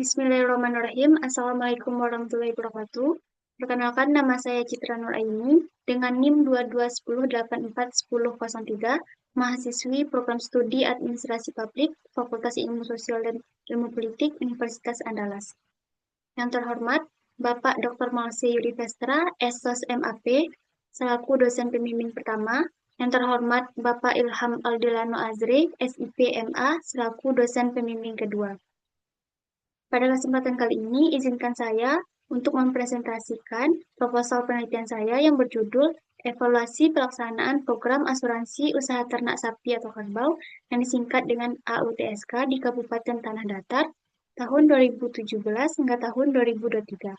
Bismillahirrahmanirrahim. Assalamualaikum warahmatullahi wabarakatuh. Perkenalkan, nama saya Citra Nuraini dengan NIM 2210841003, mahasiswi Program Studi Administrasi Publik, Fakultas Ilmu Sosial dan Ilmu Politik, Universitas Andalas. Yang terhormat, Bapak Dr. Malse Yuri Vestra, S.Sos MAP, selaku dosen pembimbing pertama. Yang terhormat, Bapak Ilham Aldelano Azre, SIP MA, selaku dosen pembimbing kedua. Pada kesempatan kali ini, izinkan saya untuk mempresentasikan proposal penelitian saya yang berjudul Evaluasi Pelaksanaan Program Asuransi Usaha Ternak Sapi atau Kerbau yang disingkat dengan AUTSK di Kabupaten Tanah Datar tahun 2017 hingga tahun 2023.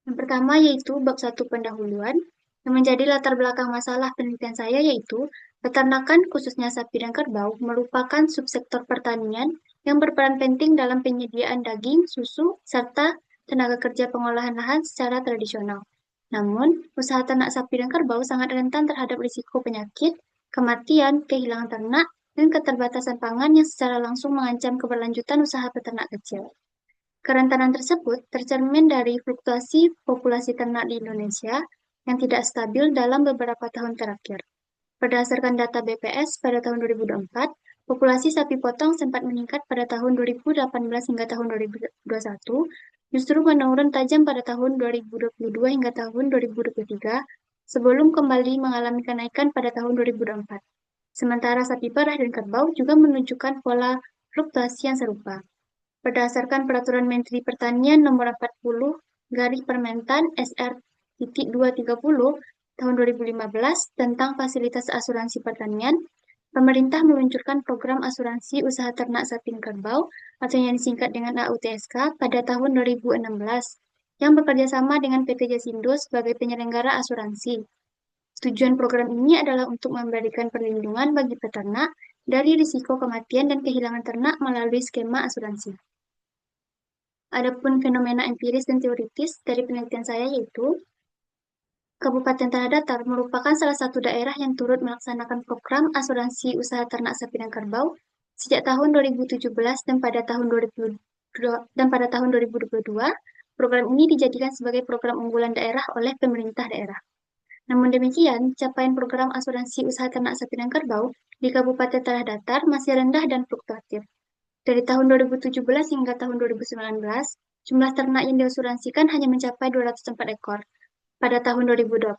Yang pertama yaitu bab 1 pendahuluan, yang menjadi latar belakang masalah penelitian saya yaitu peternakan khususnya sapi dan kerbau merupakan subsektor pertanian yang berperan penting dalam penyediaan daging, susu, serta tenaga kerja pengolahan lahan secara tradisional. Namun, usaha ternak sapi dan kerbau sangat rentan terhadap risiko penyakit, kematian, kehilangan ternak, dan keterbatasan pangan yang secara langsung mengancam keberlanjutan usaha peternak kecil. Kerentanan tersebut tercermin dari fluktuasi populasi ternak di Indonesia yang tidak stabil dalam beberapa tahun terakhir. Berdasarkan data BPS pada tahun 2024, populasi sapi potong sempat meningkat pada tahun 2018 hingga tahun 2021, justru menurun tajam pada tahun 2022 hingga tahun 2023, sebelum kembali mengalami kenaikan pada tahun 2024. Sementara sapi perah dan kerbau juga menunjukkan pola fluktuasi yang serupa. Berdasarkan Peraturan Menteri Pertanian Nomor 40 Garis Permentan SR.230 tahun 2015 tentang fasilitas asuransi pertanian, pemerintah meluncurkan program asuransi usaha ternak sapi dan kerbau atau yang disingkat dengan AUTSK pada tahun 2016 yang bekerja sama dengan PT Jasindo sebagai penyelenggara asuransi. Tujuan program ini adalah untuk memberikan perlindungan bagi peternak dari risiko kematian dan kehilangan ternak melalui skema asuransi. Adapun fenomena empiris dan teoritis dari penelitian saya yaitu Kabupaten Tanah Datar merupakan salah satu daerah yang turut melaksanakan program asuransi usaha ternak sapi dan kerbau sejak tahun 2017 dan pada tahun 2022, program ini dijadikan sebagai program unggulan daerah oleh pemerintah daerah. Namun demikian, capaian program asuransi usaha ternak sapi dan kerbau di Kabupaten Tanah Datar masih rendah dan fluktuatif. Dari tahun 2017 hingga tahun 2019, jumlah ternak yang diasuransikan hanya mencapai 204 ekor. Pada tahun 2020,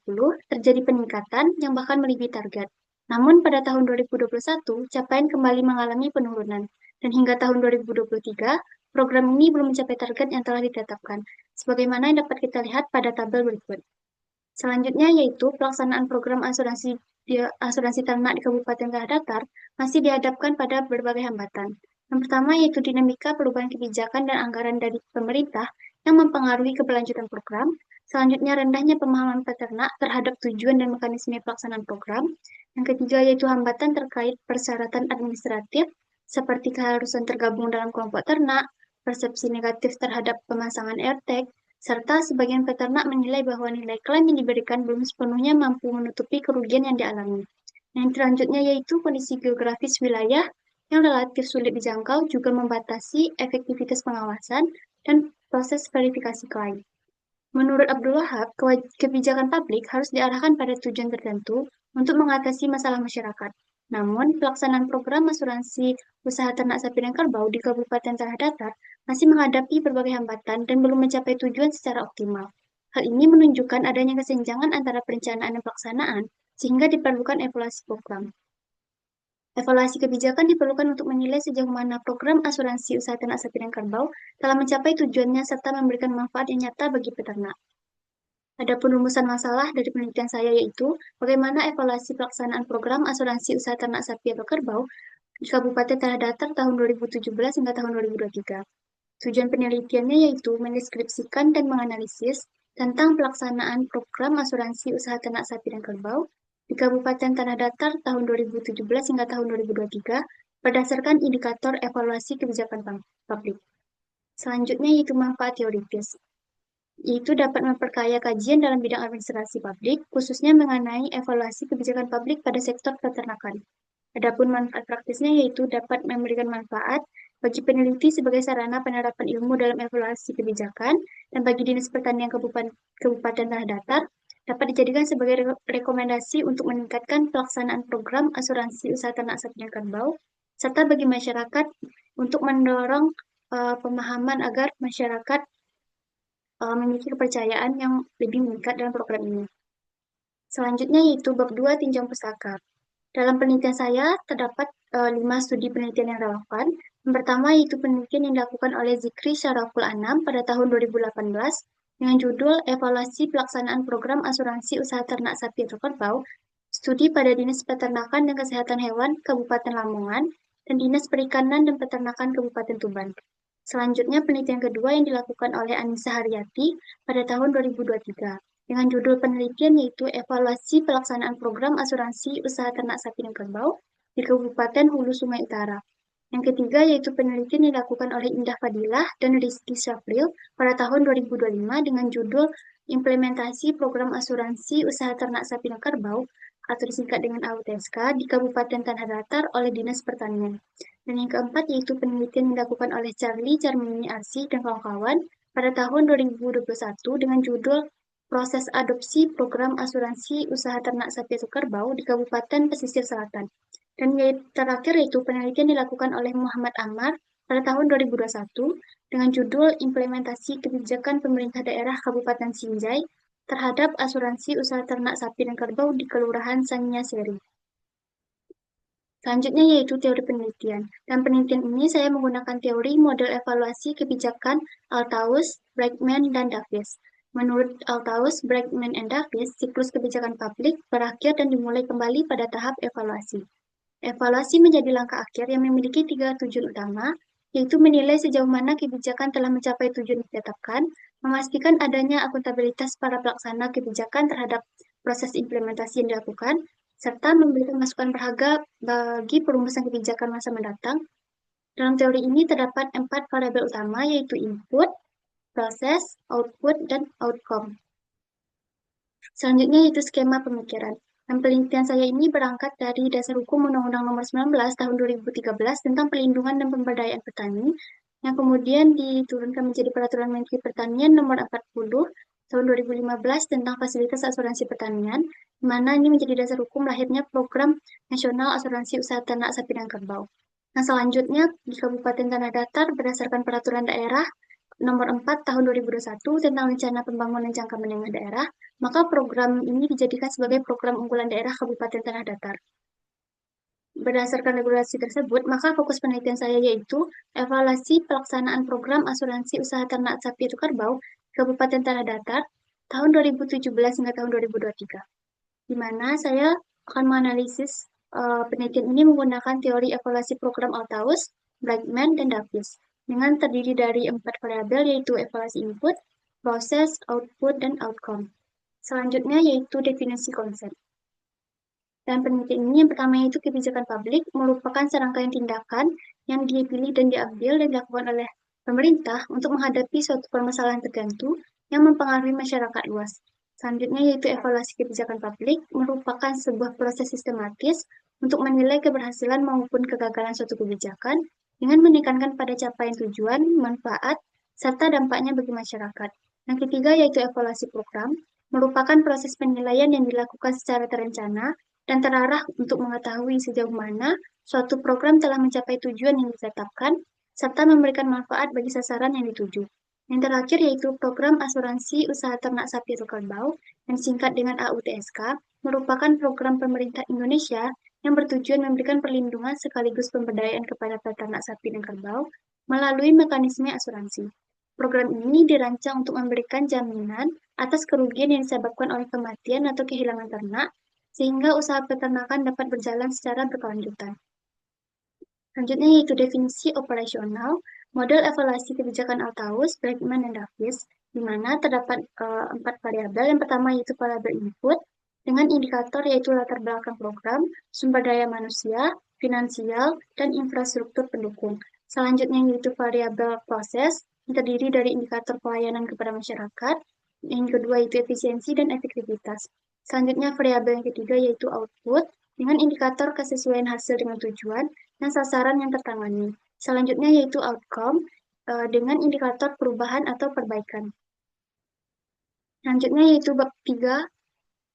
terjadi peningkatan yang bahkan melebihi target. Namun pada tahun 2021, capaian kembali mengalami penurunan. Dan hingga tahun 2023, program ini belum mencapai target yang telah ditetapkan, sebagaimana yang dapat kita lihat pada tabel berikut. Selanjutnya yaitu pelaksanaan program asuransi ternak di Kabupaten Tanah Datar masih dihadapkan pada berbagai hambatan. Yang pertama yaitu dinamika perubahan kebijakan dan anggaran dari pemerintah yang mempengaruhi keberlanjutan program. Selanjutnya rendahnya pemahaman peternak terhadap tujuan dan mekanisme pelaksanaan program. Yang ketiga yaitu hambatan terkait persyaratan administratif seperti keharusan tergabung dalam kelompok ternak, persepsi negatif terhadap pemasangan AirTag, serta sebagian peternak menilai bahwa nilai klaim yang diberikan belum sepenuhnya mampu menutupi kerugian yang dialami. Yang selanjutnya yaitu kondisi geografis wilayah yang relatif sulit dijangkau juga membatasi efektivitas pengawasan dan proses verifikasi klaim. Menurut Abdul Wahab, kebijakan publik harus diarahkan pada tujuan tertentu untuk mengatasi masalah masyarakat. Namun, pelaksanaan program asuransi usaha ternak sapi dan kerbau di Kabupaten Tanah Datar masih menghadapi berbagai hambatan dan belum mencapai tujuan secara optimal. Hal ini menunjukkan adanya kesenjangan antara perencanaan dan pelaksanaan, sehingga diperlukan evaluasi program. Evaluasi kebijakan diperlukan untuk menilai sejauh mana program asuransi usaha ternak sapi dan kerbau telah mencapai tujuannya serta memberikan manfaat yang nyata bagi peternak. Adapun rumusan masalah dari penelitian saya yaitu bagaimana evaluasi pelaksanaan program asuransi usaha ternak sapi atau kerbau di Kabupaten Tanah Datar tahun 2017 hingga tahun 2023. Tujuan penelitiannya yaitu mendeskripsikan dan menganalisis tentang pelaksanaan program asuransi usaha ternak sapi dan kerbau di Kabupaten Tanah Datar tahun 2017 hingga tahun 2023 berdasarkan indikator evaluasi kebijakan publik. Selanjutnya yaitu manfaat teoritis, yaitu dapat memperkaya kajian dalam bidang administrasi publik, khususnya mengenai evaluasi kebijakan publik pada sektor peternakan. Adapun manfaat praktisnya yaitu dapat memberikan manfaat bagi peneliti sebagai sarana penerapan ilmu dalam evaluasi kebijakan, dan bagi Dinas Pertanian Kabupaten Tanah Datar dapat dijadikan sebagai rekomendasi untuk meningkatkan pelaksanaan program asuransi usaha ternak sapi dan kerbau, serta bagi masyarakat untuk mendorong pemahaman agar masyarakat memiliki kepercayaan yang lebih meningkat dalam program ini. Selanjutnya yaitu bab 2 tinjauan pustaka. Dalam penelitian saya terdapat 5 studi penelitian yang relevan. Yang pertama yaitu penelitian yang dilakukan oleh Zikri Syaraful Anam pada tahun 2018 dengan judul Evaluasi Pelaksanaan Program Asuransi Usaha Ternak Sapi atau Kerbau, studi pada Dinas Peternakan dan Kesehatan Hewan Kabupaten Lamongan dan Dinas Perikanan dan Peternakan Kabupaten Tuban. Selanjutnya penelitian kedua yang dilakukan oleh Anissa Haryati pada tahun 2023 dengan judul penelitian yaitu Evaluasi Pelaksanaan Program Asuransi Usaha Ternak Sapi dan Kerbau di Kabupaten Hulu Sungai Utara. Yang ketiga yaitu penelitian yang dilakukan oleh Indah Fadilah dan Rizky Syafril pada tahun 2025 dengan judul Implementasi Program Asuransi Usaha Ternak Sapi dan Kerbau atau disingkat dengan AUTSK di Kabupaten Tanah Datar oleh Dinas Pertanian. Dan yang keempat yaitu penelitian yang dilakukan oleh Charlie Charmini Arsi dan kawan-kawan pada tahun 2021 dengan judul Proses Adopsi Program Asuransi Usaha Ternak Sapi atau Kerbau di Kabupaten Pesisir Selatan. Dan terakhir yaitu penelitian dilakukan oleh Muhammad Ammar pada tahun 2021 dengan judul Implementasi Kebijakan Pemerintah Daerah Kabupaten Sinjai terhadap asuransi usaha ternak sapi dan kerbau di Kelurahan Sanya Seri. Selanjutnya yaitu teori penelitian. Dan penelitian ini saya menggunakan teori model evaluasi kebijakan Althaus, Bregman, dan Davis. Menurut Althaus, Bregman, dan Davis, siklus kebijakan publik berakhir dan dimulai kembali pada tahap evaluasi. Evaluasi menjadi langkah akhir yang memiliki 3 tujuan utama, yaitu menilai sejauh mana kebijakan telah mencapai tujuan yang ditetapkan, memastikan adanya akuntabilitas para pelaksana kebijakan terhadap proses implementasi yang dilakukan, serta memberikan masukan berharga bagi perumusan kebijakan masa mendatang. Dalam teori ini terdapat 4 variabel utama, yaitu input, proses, output, dan outcome. Selanjutnya yaitu skema pemikiran. Dan penelitian saya ini berangkat dari Dasar Hukum Undang-Undang Nomor 19 Tahun 2013 tentang Pelindungan dan Pemberdayaan Petani, yang kemudian diturunkan menjadi Peraturan Menteri Pertanian Nomor 40 Tahun 2015 tentang Fasilitas Asuransi Pertanian, di mana ini menjadi dasar hukum lahirnya Program Nasional Asuransi Usaha Ternak Sapi dan Kerbau. Nah, selanjutnya di Kabupaten Tanah Datar berdasarkan Peraturan Daerah Nomor 4 Tahun 2021 tentang Rencana Pembangunan Jangka Menengah Daerah, maka program ini dijadikan sebagai program unggulan daerah Kabupaten Tanah Datar. Berdasarkan regulasi tersebut, maka fokus penelitian saya yaitu evaluasi pelaksanaan program asuransi usaha ternak sapi atau kerbau Kabupaten Tanah Datar tahun 2017 hingga tahun 2023, di mana saya akan menganalisis penelitian ini menggunakan teori evaluasi program Althaus, Bregman, dan Davis, dengan terdiri dari 4 variabel yaitu evaluasi input, proses, output, dan outcome. Selanjutnya yaitu definisi konsep. Dan penelitian ini yang pertama yaitu kebijakan publik merupakan serangkaian tindakan yang dipilih dan diambil dan dilakukan oleh pemerintah untuk menghadapi suatu permasalahan tertentu yang mempengaruhi masyarakat luas. Selanjutnya yaitu evaluasi kebijakan publik merupakan sebuah proses sistematis untuk menilai keberhasilan maupun kegagalan suatu kebijakan dengan menekankan pada capaian tujuan, manfaat, serta dampaknya bagi masyarakat. Yang ketiga yaitu evaluasi program, merupakan proses penilaian yang dilakukan secara terencana dan terarah untuk mengetahui sejauh mana suatu program telah mencapai tujuan yang ditetapkan, serta memberikan manfaat bagi sasaran yang dituju. Yang terakhir yaitu program asuransi usaha ternak sapi atau kerbau, yang singkat dengan AUTSK, merupakan program pemerintah Indonesia yang bertujuan memberikan perlindungan sekaligus pemberdayaan kepada peternak sapi dan kerbau melalui mekanisme asuransi. Program ini dirancang untuk memberikan jaminan atas kerugian yang disebabkan oleh kematian atau kehilangan ternak, sehingga usaha peternakan dapat berjalan secara berkelanjutan. Selanjutnya yaitu definisi operasional, model evaluasi kebijakan Althaus, Bregman, dan Davis, di mana terdapat 4 variabel. Yang pertama yaitu variabel input, dengan indikator yaitu latar belakang program, sumber daya manusia, finansial, dan infrastruktur pendukung. Selanjutnya yaitu variabel proses, yang terdiri dari indikator pelayanan kepada masyarakat. Yang kedua yaitu efisiensi dan efektivitas. Selanjutnya variabel yang ketiga yaitu output, dengan indikator kesesuaian hasil dengan tujuan dan sasaran yang tertangani. Selanjutnya yaitu outcome dengan indikator perubahan atau perbaikan. Selanjutnya yaitu bab 3,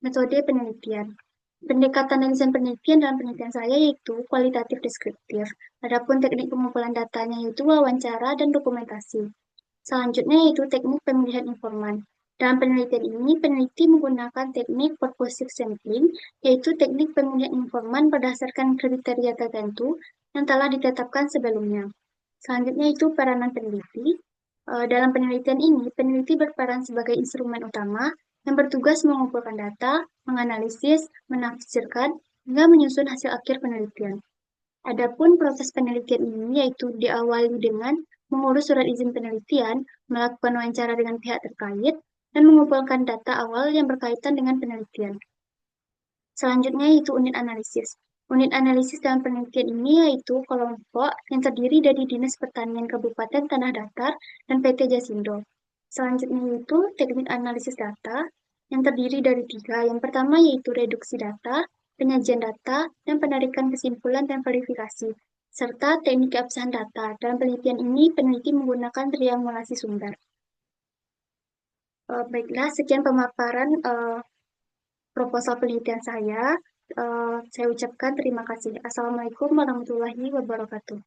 metode penelitian. Pendekatan dan desain penelitian dalam penelitian saya yaitu kualitatif deskriptif. Adapun teknik pengumpulan datanya yaitu wawancara dan dokumentasi. Selanjutnya yaitu teknik pemilihan informan. Dalam penelitian ini, peneliti menggunakan teknik purposive sampling, yaitu teknik pemilihan informan berdasarkan kriteria tertentu yang telah ditetapkan sebelumnya. Selanjutnya itu peranan peneliti. Dalam penelitian ini, peneliti berperan sebagai instrumen utama yang bertugas mengumpulkan data, menganalisis, menafsirkan, hingga menyusun hasil akhir penelitian. Adapun proses penelitian ini yaitu diawali dengan mengurus surat izin penelitian, melakukan wawancara dengan pihak terkait, dan mengumpulkan data awal yang berkaitan dengan penelitian. Selanjutnya yaitu unit analisis. Unit analisis dalam penelitian ini yaitu kelompok yang terdiri dari Dinas Pertanian Kabupaten Tanah Datar dan PT Jasindo. Selanjutnya yaitu teknik analisis data yang terdiri dari 3. Yang pertama yaitu reduksi data, penyajian data, dan penarikan kesimpulan dan verifikasi, serta teknik keabsahan data. Dalam penelitian ini, peneliti menggunakan triangulasi sumber. Baiklah, sekian pemaparan proposal penelitian saya. Saya ucapkan terima kasih. Assalamualaikum warahmatullahi wabarakatuh.